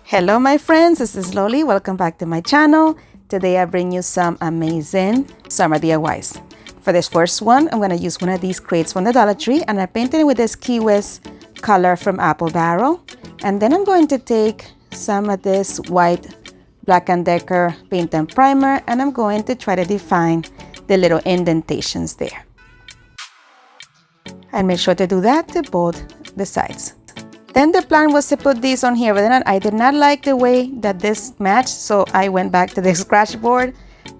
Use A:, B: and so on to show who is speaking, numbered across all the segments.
A: Hello my friends, this is Loli. Welcome back to my channel. Today I bring you some amazing summer DIYs. For this first one, I'm going to use one of these crates from the Dollar Tree, and I painted it with this Key West color from Apple Barrel. And then I'm going to take some of this white Black & Decker paint and primer, and I'm going to try to define the little indentations there. And make sure to do that to both the sides. Then the plan was to put these on here, but then I did not like the way that this matched, so I went back to the scratch board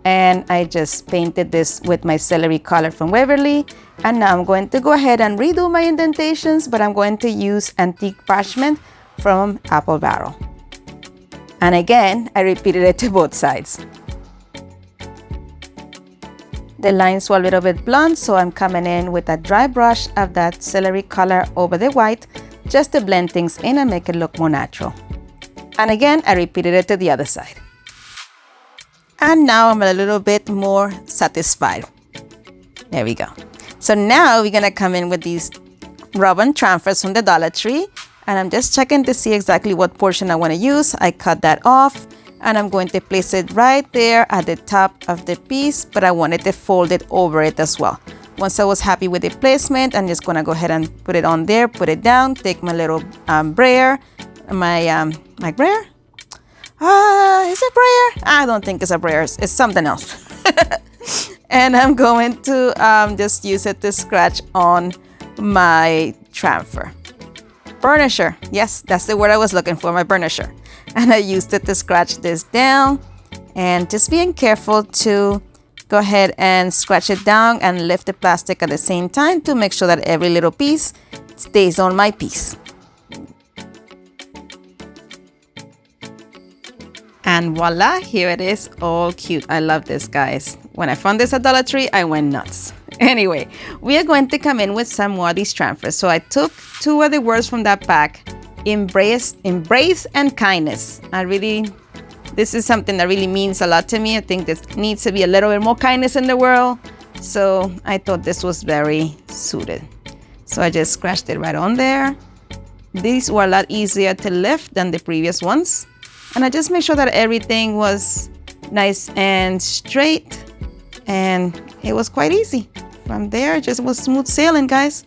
A: and I just painted this with my celery color from Waverly. And now I'm going to go ahead and redo my indentations, but I'm going to use antique parchment from Apple Barrel. And again, I repeated it to both sides. The lines were a little bit blunt, so I'm coming in with a dry brush of that celery color over the white, just to blend things in and make it look more natural. And again, I repeated it to the other side. And now I'm a little bit more satisfied. There we go. So now we're gonna come in with these rubber transfers from the Dollar Tree, and I'm just checking to see exactly what portion I want to use. I cut that off, and I'm going to place it right there at the top of the piece, but I wanted to fold it over it as well. Once I was happy with the placement, I'm just gonna go ahead and put it on there, put it down, take my little brayer, my brayer? Is it brayer? I don't think it's a brayer, it's something else. And I'm going to just use it to scratch on my transfer. Burnisher, yes, that's the word I was looking for, my burnisher. And I used it to scratch this down, and just being careful to go ahead and scratch it down and lift the plastic at the same time to make sure that every little piece stays on my piece. And voila, here it is, all cute. I love this, guys. When I found this at Dollar Tree, I went nuts. Anyway, we are going to come in with some more of these transfers. So I took two of the words from that pack, embrace and kindness. This is something that really means a lot to me. I think there needs to be a little bit more kindness in the world. So I thought this was very suited. So I just scratched it right on there. These were a lot easier to lift than the previous ones. And I just made sure that everything was nice and straight. And it was quite easy. From there, it just was smooth sailing, guys.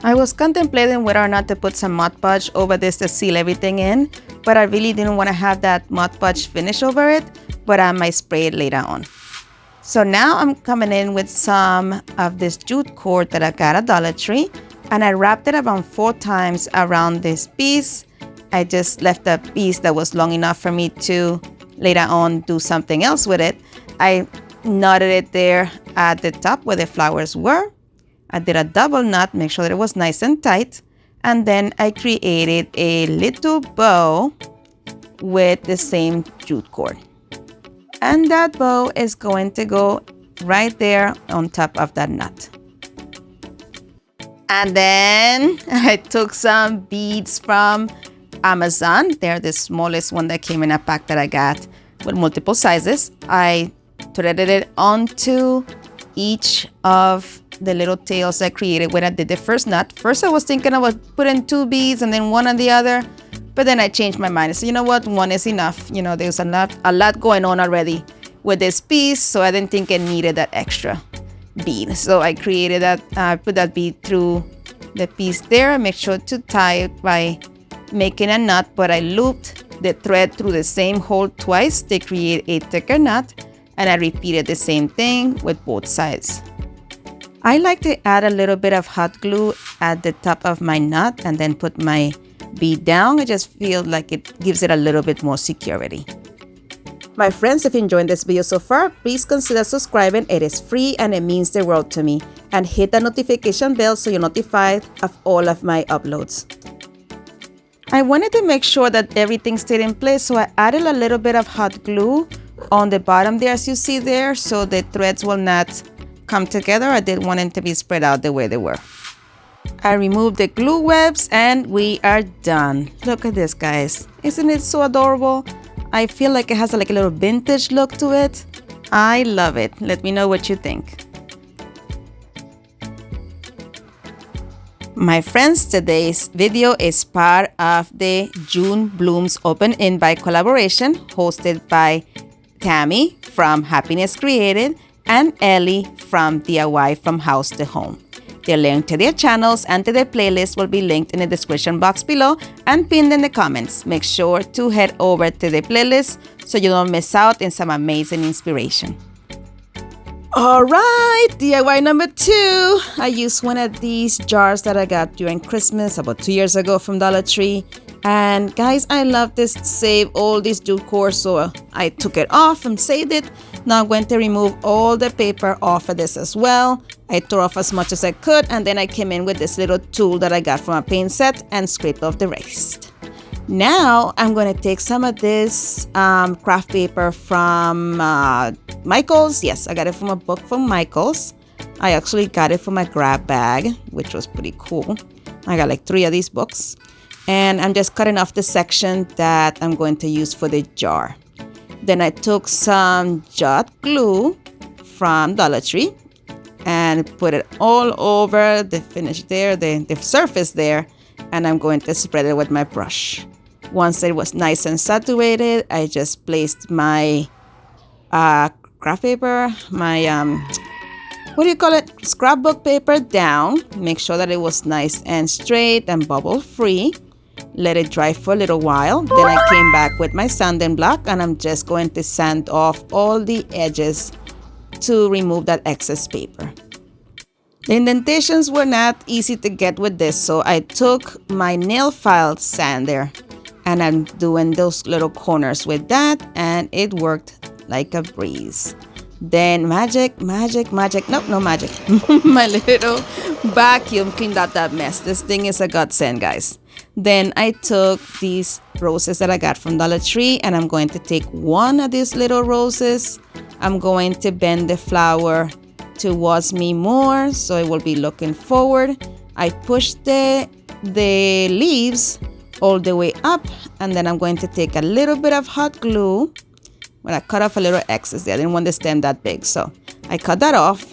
A: I was contemplating whether or not to put some Mod Podge over this to seal everything in, but I really didn't want to have that Mod Podge finish over it, but I might spray it later on. So now I'm coming in with some of this jute cord that I got at Dollar Tree, and I wrapped it about 4 times around this piece. I just left a piece that was long enough for me to later on do something else with it. I knotted it there at the top where the flowers were. I did a double knot, make sure that it was nice and tight. And then I created a little bow with the same jute cord. And that bow is going to go right there on top of that knot. And then I took some beads from Amazon. They're the smallest one that came in a pack that I got with multiple sizes. I threaded it onto each of the little tails I created when I did the first knot. First I was thinking I would put in 2 beads and then one on the other, but then I changed my mind. So you know what, one is enough. You know, there's a lot going on already with this piece, so I didn't think it needed that extra bead. So I created that, put that bead through the piece there. I make sure to tie it by making a knot, but I looped the thread through the same hole twice to create a thicker knot, and I repeated the same thing with both sides. I like to add a little bit of hot glue at the top of my knot and then put my bead down. I just feel like it gives it a little bit more security. My friends, if you enjoyed this video so far, please consider subscribing. It is free and it means the world to me. And hit the notification bell so you're notified of all of my uploads. I wanted to make sure that everything stayed in place, so I added a little bit of hot glue on the bottom there, as you see there, so the threads will not come together. I didn't want them to be spread out the way they were. I removed the glue webs and we are done. Look at this, guys. Isn't it so adorable? I feel like it has like a little vintage look to it. I love it. Let me know what you think. My friends, today's video is part of the June Blooms Open Invite collaboration hosted by Tami from Happiness Created and Ellie from DIY From House to Home. The link to their channels and to their playlist will be linked in the description box below and pinned in the comments. Make sure to head over to the playlist so you don't miss out on some amazing inspiration. All right, DIY number 2. I used one of these jars that I got during Christmas about 2 years ago from Dollar Tree. And guys, I love this to save all this jute cord, so I took it off and saved it. Now I'm going to remove all the paper off of this as well. I tore off as much as I could, and then I came in with this little tool that I got from a paint set and scraped off the rest. Now I'm going to take some of this craft paper from Michael's. Yes, I got it from a book from Michael's. I actually got it from a grab bag, which was pretty cool. I got like 3 of these books. And I'm just cutting off the section that I'm going to use for the jar. Then I took some jot glue from Dollar Tree and put it all over the finish there, the surface there, and I'm going to spread it with my brush. Once it was nice and saturated, I just placed my craft paper, my scrapbook paper down. Make sure that it was nice and straight and bubble free. Let it dry for a little while. Then I came back with my sanding block and I'm just going to sand off all the edges to remove that excess paper. The indentations were not easy to get with this, so I took my nail file sander and I'm doing those little corners with that, and it worked like a breeze. Then magic, no magic. My little vacuum cleaned out that mess. This thing is a godsend, guys. Then I took these roses that I got from Dollar Tree and I'm going to take one of these little roses. I'm going to bend the flower towards me more so it will be looking forward. I push the leaves all the way up, and then I'm going to take a little bit of hot glue. When I cut off a little excess there, I didn't want the stem that big, so I cut that off.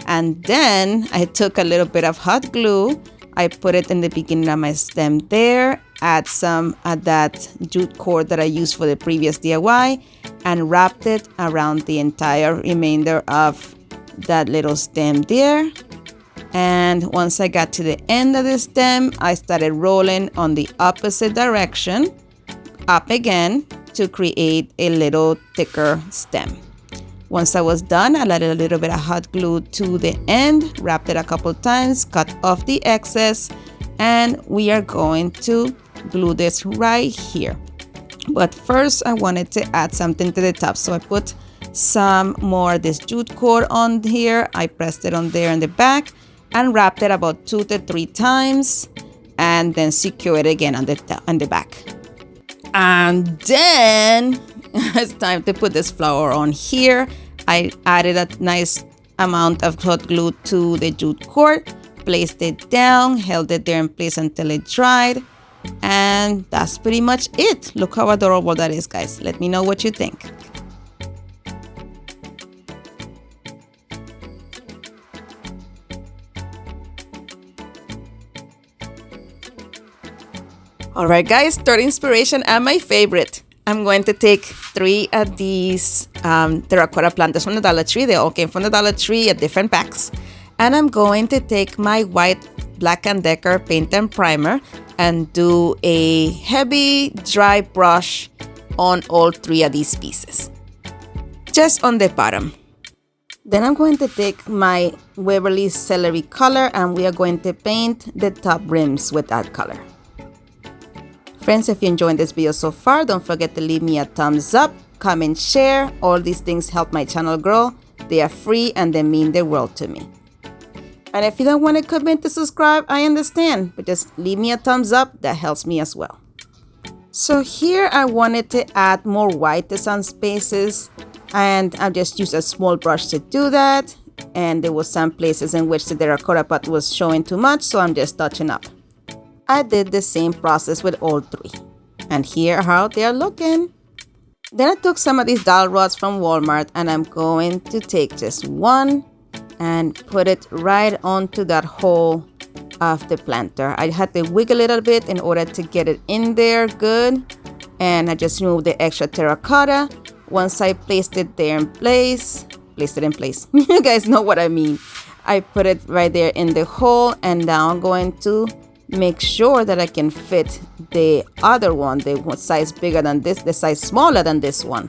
A: And then I took a little bit of hot glue. I put it in the beginning of my stem there, add some of that jute cord that I used for the previous DIY, and wrapped it around the entire remainder of that little stem there. And once I got to the end of the stem, I started rolling on the opposite direction, up again, to create a little thicker stem. Once I was done, I added a little bit of hot glue to the end, wrapped it a couple times, cut off the excess, and we are going to glue this right here. But first, I wanted to add something to the top, so I put some more of this jute cord on here. I pressed it on there in the back and wrapped it about 2 to 3 times, and then secure it again on the back. And then it's time to put this flower on here. I added a nice amount of hot glue to the jute cord, placed it down, held it there in place until it dried, and that's pretty much it. Look how adorable that is, guys. Let me know what you think. Alright guys, third inspiration and my favorite. I'm going to take 3 of these terracotta planters from the Dollar Tree. They all came from the Dollar Tree at different packs. And I'm going to take my white Black & Decker paint and primer and do a heavy dry brush on all 3 of these pieces. Just on the bottom. Then I'm going to take my Waverly Celery color and we are going to paint the top rims with that color. Friends, if you enjoyed this video so far, don't forget to leave me a thumbs up, comment, share. All these things help my channel grow. They are free and they mean the world to me. And if you don't want to commit to subscribe, I understand, but just leave me a thumbs up. That helps me as well. So here I wanted to add more white to some spaces, and I just used a small brush to do that. And there was some places in which the terracotta pot was showing too much, so I'm just touching up. I did the same process with all 3. And here how they are looking. Then I took some of these dowel rods from Walmart and I'm going to take just one and put it right onto that hole of the planter. I had to wiggle a little bit in order to get it in there good. And I just removed the extra terracotta. Once I placed it there in place, you guys know what I mean. I put it right there in the hole, and now I'm going to make sure that I can fit the other one, the one size bigger than this, the size smaller than this one.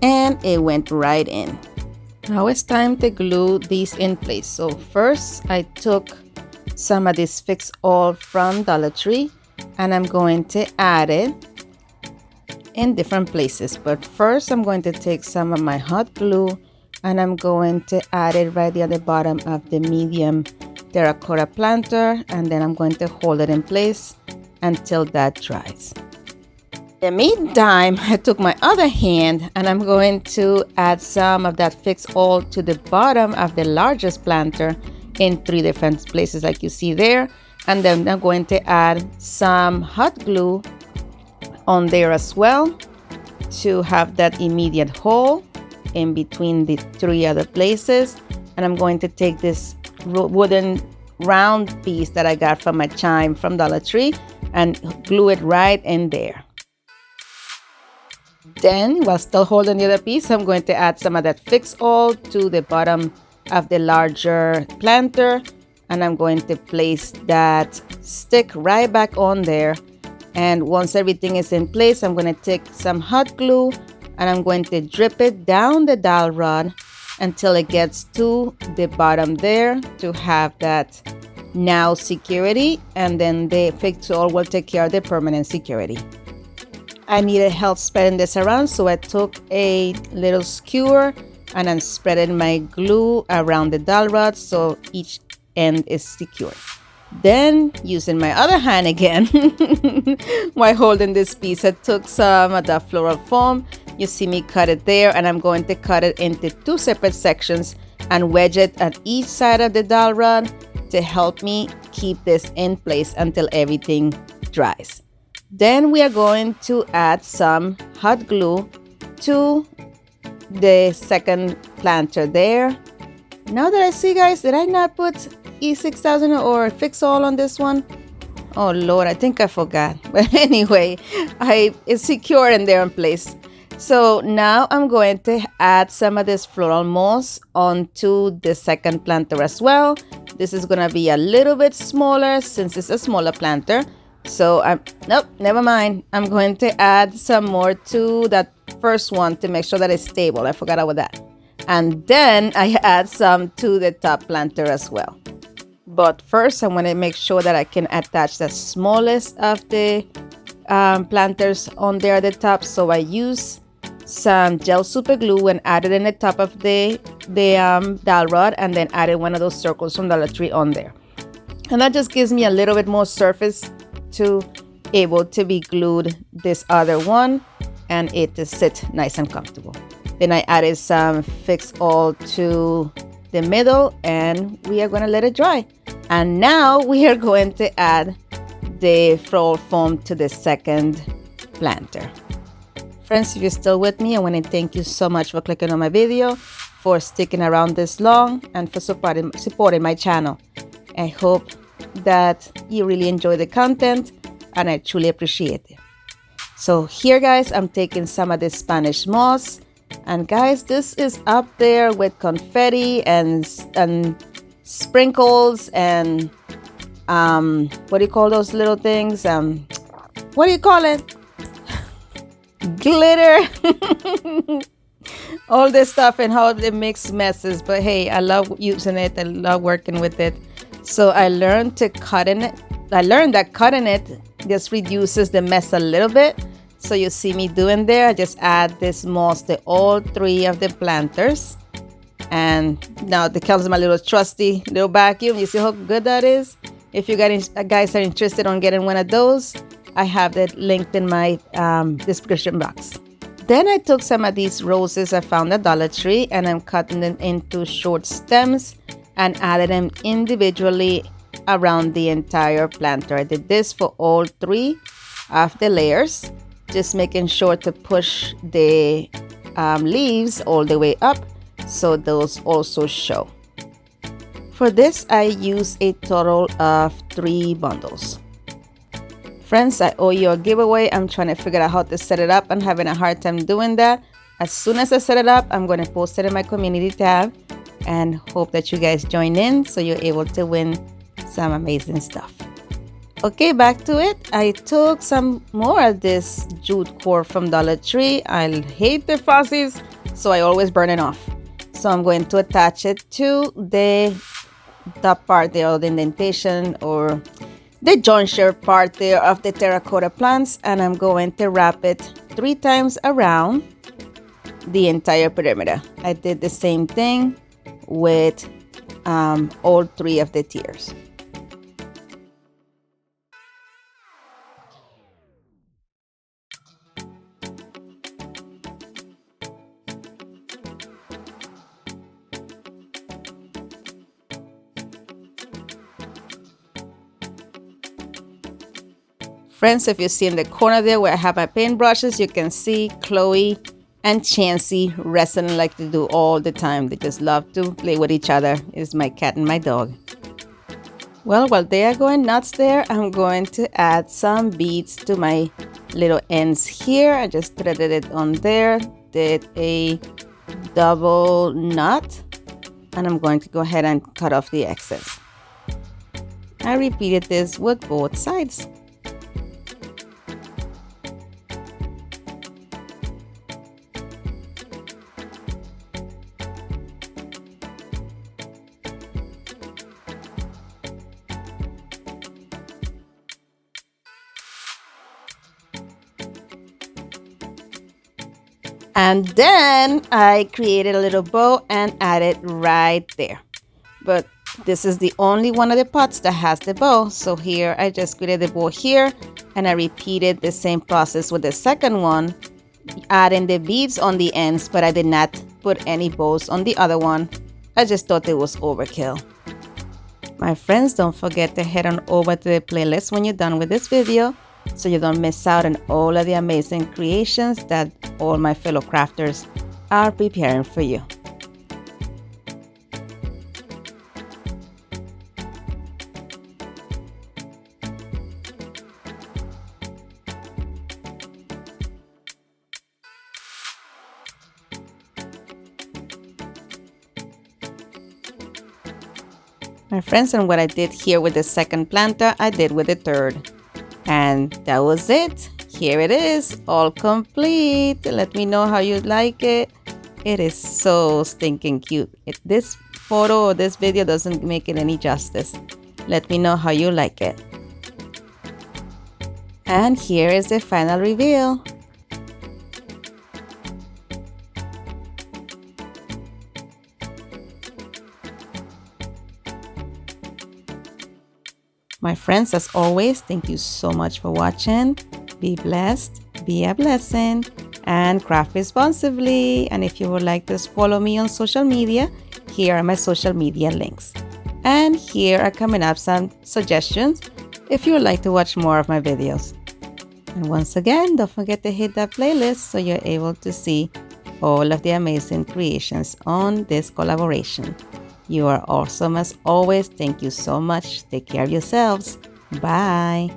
A: And it went right in. Now it's time to glue these in place. So first I took some of this Fix All from Dollar Tree, and I'm going to add it in different places. But first I'm going to take some of my hot glue, and I'm going to add it right there at the bottom of the medium terracotta planter, and then I'm going to hold it in place until that dries. In the meantime, I took my other hand and I'm going to add some of that Fix All to the bottom of the largest planter in 3 different places like you see there. And then I'm going to add some hot glue on there as well to have that immediate hole in between the 3 other places. And I'm going to take this wooden round piece that I got from my chime from Dollar Tree and glue it right in there. Then, while still holding the other piece, I'm going to add some of that Fix All to the bottom of the larger planter, and I'm going to place that stick right back on there. And once everything is in place, I'm going to take some hot glue and I'm going to drip it down the dowel rod until it gets to the bottom there to have that now security, and then the Fix All will take care of the permanent security. I needed help spreading this around, so I took a little skewer and I'm spreading my glue around the dowel rod so each end is secure. Then, using my other hand again, while holding this piece, I took some of the floral foam. You see me cut it there, and I'm going to cut it into 2 separate sections and wedge it at each side of the dowel rod to help me keep this in place until everything dries. Then we are going to add some hot glue to the second planter there. Now that I see, guys, did I not put E6000 or Fix All on this one? Oh Lord, I think I forgot. But anyway, it's secure in there in place. So now I'm going to add some of this floral moss onto the second planter as well. This is going to be a little bit smaller since it's a smaller planter. So nope, never mind. I'm going to add some more to that first one to make sure that it's stable. I forgot about that. And then I add some to the top planter as well. But first I want to make sure that I can attach the smallest of the planters on there at the top. So I use some gel super glue and added in the top of the dowel rod, and then added one of those circles from Dollar Tree on there. And that just gives me a little bit more surface to able to be glued this other one and it to sit nice and comfortable. Then I added some Fix All to the middle, and we are going to let it dry. And now we are going to add the floral foam to the second planter. Friends, if you're still with me, I want to thank you so much for clicking on my video, for sticking around this long, and for supporting my channel. I hope that you really enjoy the content, and I truly appreciate it. So here, guys, I'm taking some of this Spanish moss, and guys, this is up there with confetti and sprinkles and what do you call those little things? What do you call it? Glitter. All this stuff and how it makes messes, but hey, I love using it. I love working with it. So I learned that cutting it just reduces the mess a little bit. So you see me doing there, I just add this moss to all 3 of the planters. And now it comes my little trusty little vacuum. You see how good that is? If you guys are interested on getting one of those, I have it linked in my description box. Then I took some of these roses I found at Dollar Tree, and I'm cutting them into short stems and added them individually around the entire planter. I did this for all 3 of the layers, just making sure to push the leaves all the way up so those also show. For this, I use a total of 3 bundles. Friends, I owe you a giveaway. I'm trying to figure out how to set it up. I'm having a hard time doing that. As soon as I set it up, I'm going to post it in my community tab and hope that you guys join in so you're able to win some amazing stuff. Okay, back to it. I took some more of this jute cord from Dollar Tree. I hate the fuzzies, so I always burn it off. So I'm going to attach it to the top part there, or the indentation or the jointure part there of the terracotta plants, and I'm going to wrap it 3 times around the entire perimeter. I did the same thing with all 3 of the tiers. Friends, if you see in the corner there where I have my paintbrushes, you can see Chloe and Chansey wrestling like they do all the time. They just love to play with each other. It's my cat and my dog. Well, while they are going nuts there, I'm going to add some beads to my little ends here. I just threaded it on there, did a double knot, and I'm going to go ahead and cut off the excess. I repeated this with both sides. And then I created a little bow and added right there. But this is the only one of the pots that has the bow. So here I just created the bow here, and I repeated the same process with the second one, adding the beads on the ends, but I did not put any bows on the other one. I just thought it was overkill. My friends, don't forget to head on over to the playlist when you're done with this video, so you don't miss out on all of the amazing creations that all my fellow crafters are preparing for you. My friends, and what I did here with the second planter, I did with the third. And that was it. Here it is, all complete. Let me know how you like it. It is so stinking cute. This photo or this video doesn't make it any justice. Let me know how you like it. And here is the final reveal. My friends, as always, thank you so much for watching. Be blessed, be a blessing, and craft responsibly. And if you would like to follow me on social media, here are my social media links. And here are coming up some suggestions if you would like to watch more of my videos. And once again, don't forget to hit that playlist so you're able to see all of the amazing creations on this collaboration. You are awesome as always. Thank you so much. Take care of yourselves. Bye.